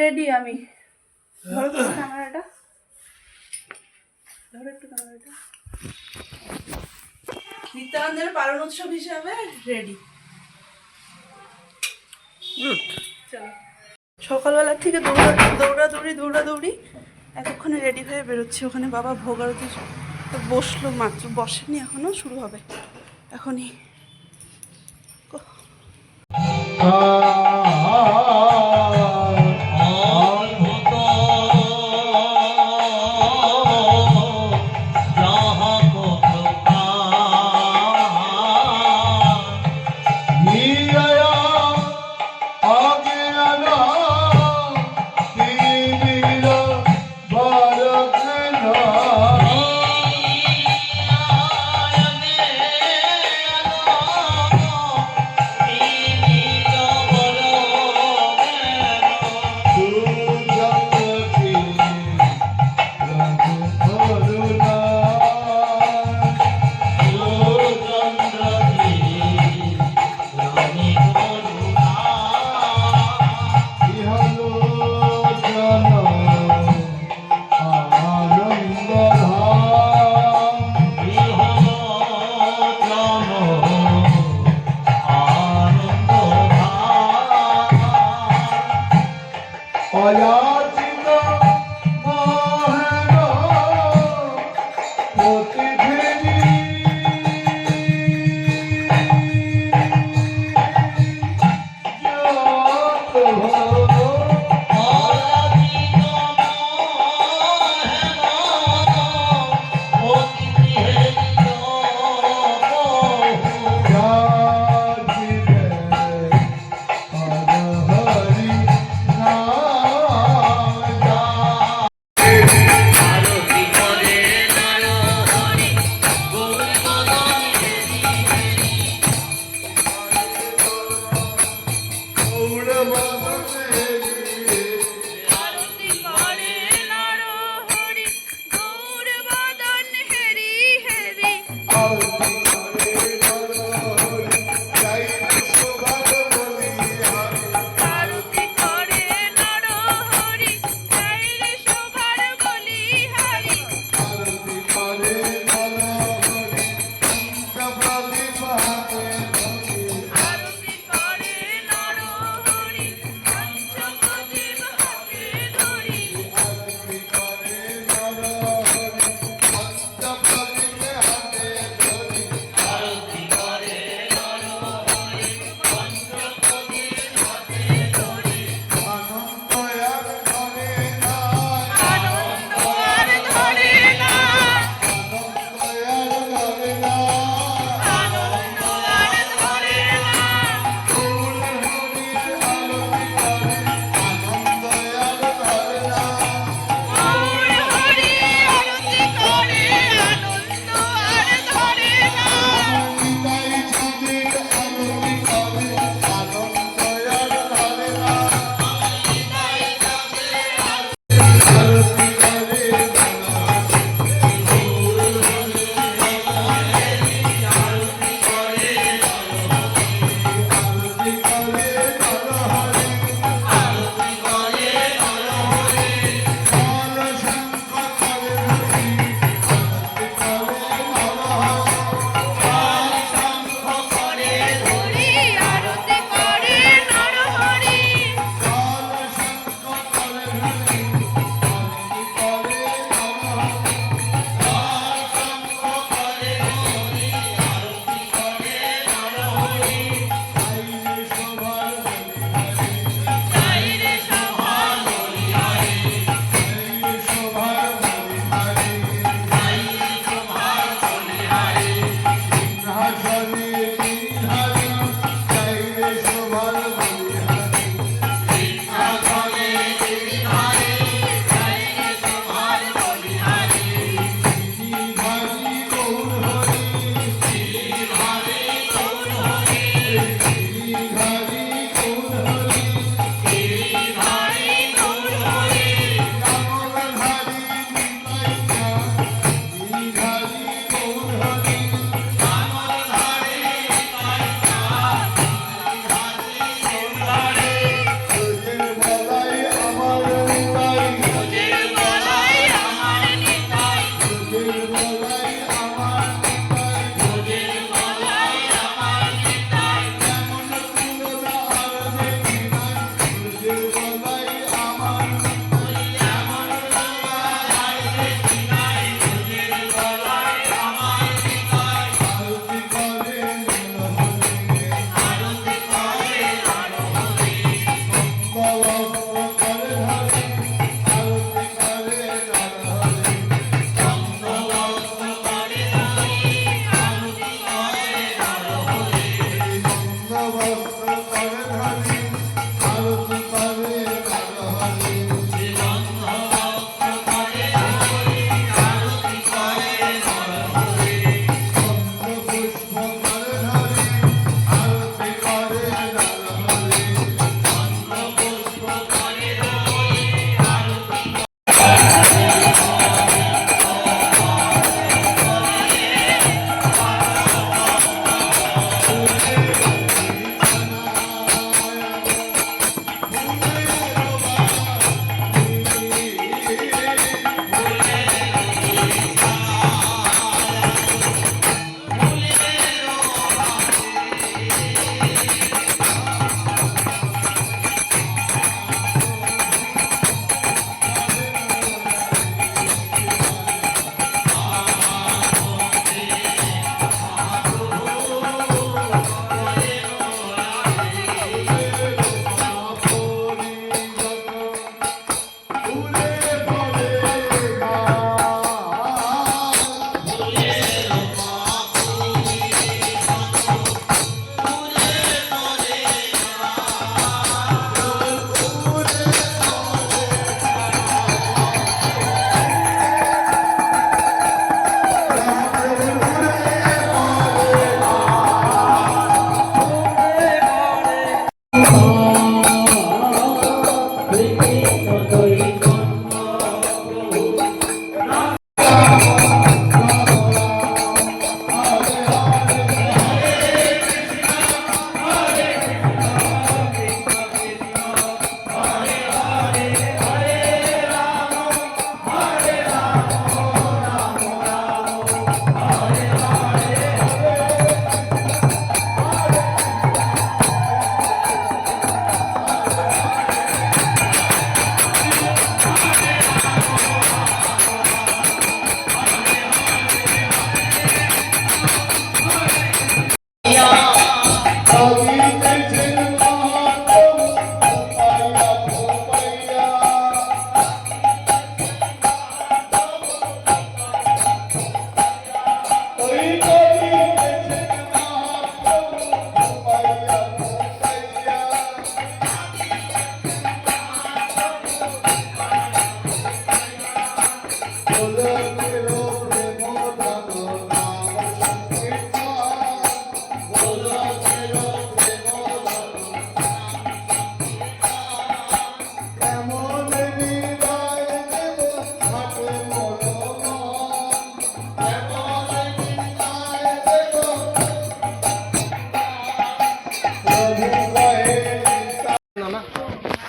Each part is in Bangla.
রেডি আমি। ধরো একটু ক্যামেরাটা, নিত্যানন্দের পালন উৎসব হিসাবে রেডি। চলো, সকালবেলা থেকে দৌড়াদৌড়ি এতক্ষণে রেডি হয়ে বেরোচ্ছি। ওখানে বাবা ভোগ আরতি বসলো, মাত্র বসেনি, এখনো শুরু হবে এখনই।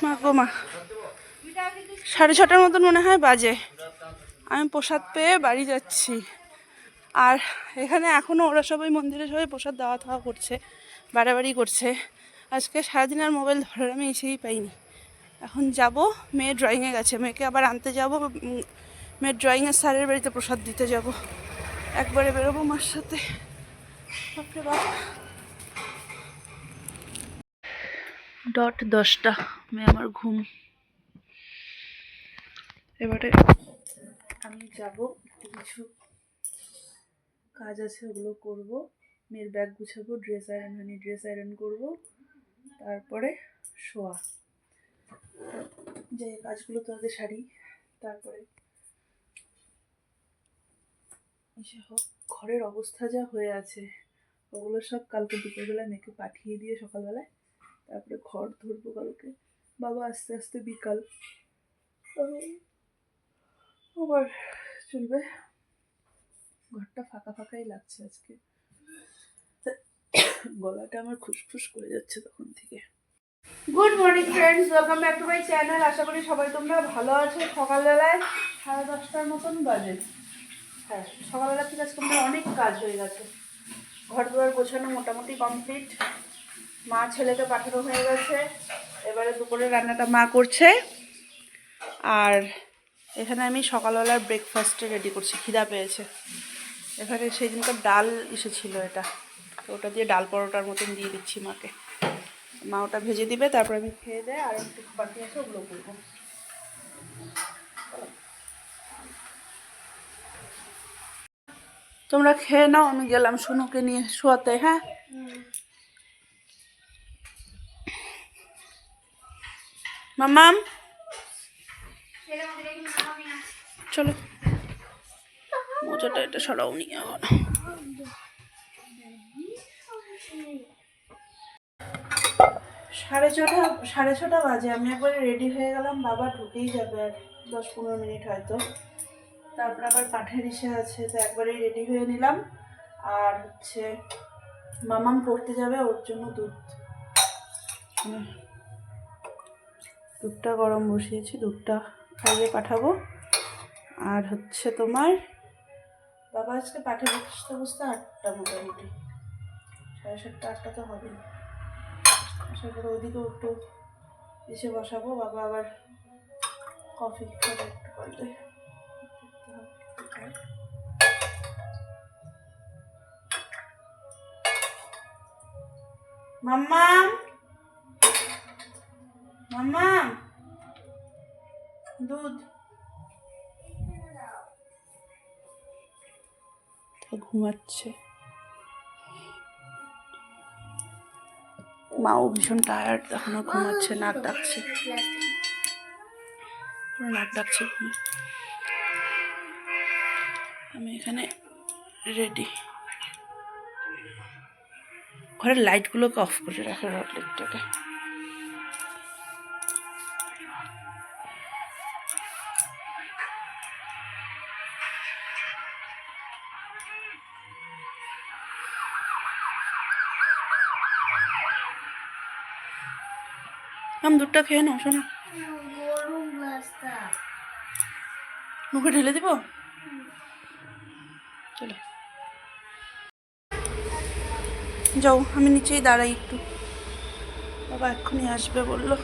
মা গো মা, 6:30 মতন মনে হয় বাজে। আমি প্রসাদ পেয়ে বাড়ি যাচ্ছি। আর এখানে এখনও ওরা সবাই মন্দিরে সবাই প্রসাদ দেওয়া থাওয়া করছে, বাড়াবাড়ি করছে। আজকে সারাদিন আর মোবাইল ধরার আমি এসেই পাইনি। এখন যাব, মেয়ে ড্রয়িংয়ে গেছে, মেয়েকে আবার আনতে যাব। মেয়ের ড্রয়িংয়ের স্যারের বাড়িতে প্রসাদ দিতে যাব। একবারে বেরোবো মার সাথে। বাপরে বাপ। 10:00 মেয়ে আমার ঘুম। এবারে আমি যাব, কিছু কাজ আছে ওগুলো করব। মেয়ের ব্যাগ গুছাবো, ড্রেস আয়রন করবো, তারপরে শোয়া যে কাজগুলো তো আগে সারি। তারপরে এসে হোক, ঘরের অবস্থা যা হয়ে আছে ওগুলো সব কালকে দুপুরবেলা মেয়েকে পাঠিয়ে দিয়ে সকালবেলায় তারপরে ঘর ধরবো কালকে। বাবা আস্তে আস্তে বিকাল আবার চলবে। ঘরটা ফাঁকা ফাঁকাই লাগছে আজকে, গলাটা আমার খুসখুস করে যাচ্ছে তখন থেকে। Good morning friends, welcome back to my channel. আশা করি সবাই তোমরা ভালো আছো। সকালবেলায় 10:30 মতন বাজে। হ্যাঁ, সকালবেলা থেকে আজকে আমাদের অনেক কাজ হয়ে গেছে। ঘর দুয়ার গোছানো মোটামুটি কমপ্লিট। মা ছেলেকে পাঠানো হয়ে গেছে। এবারে দুপুরের রান্নাটা মা করছে। আর এখানে আমি সকালবেলার ব্রেকফাস্টে রেডি করছি, খিদা পেয়েছে। এখানে সেই দিনকার ডাল এসেছিল, এটা তো ওটা দিয়ে ডাল পরোটার মতন দিয়ে দিচ্ছি মাকে। মা ওটা ভেজে দিবে, তারপর আমি খেয়ে দেয়। আর একটু বাকি আছে, ওগুলো করবো। তোমরা খেয়ে নাও, আমি গেলাম সোনুকে নিয়ে শোয়াতে। হ্যাঁ, মাম্মাম চলো, মোজাটা এটা সরাও নি এখন। 6:30 বাজে। আমি একবারে রেডি হয়ে গেলাম। বাবা ঢুকেই যাবে আর 10-15 মিনিট হয়তো। তারপর আবার পাঠের ইসে আছে, তো একবারেই রেডি হয়ে নিলাম। আর হচ্ছে মামাম পড়তে যাবে, ওর জন্য দুধটা গরম বসিয়েছি, দুধটা খাইয়ে পাঠাবো। আর হচ্ছে তোমার বাবা আজকে পাঠে বসতে বসতে 8টা, মোটামুটি 7:30-8টা তো হবে। আশা করি ওদিকেও একটু এসে বসাবো। বাবা আবার কফি খাবে একটু করলে। মাম্মাম, মাম্মাম, দুধ ঘুমাচ্ছে। মাও ভীষণ টায়ার্ড, এখনো ঘুমাচ্ছে, নাক ডাকছে, নাক ডাকছে ঘুমে। আমি এখানে রেডি। ঘরের লাইটগুলোকে অফ করে রাখে, রড লাইটটাকে। দুধটা খেয়ে নাও শোনো। মুখে ঢেলে দিব, চলো যাও, আমি নিচেই দাঁড়াই একটু, বাবা এক্ষুনি আসবে বললো।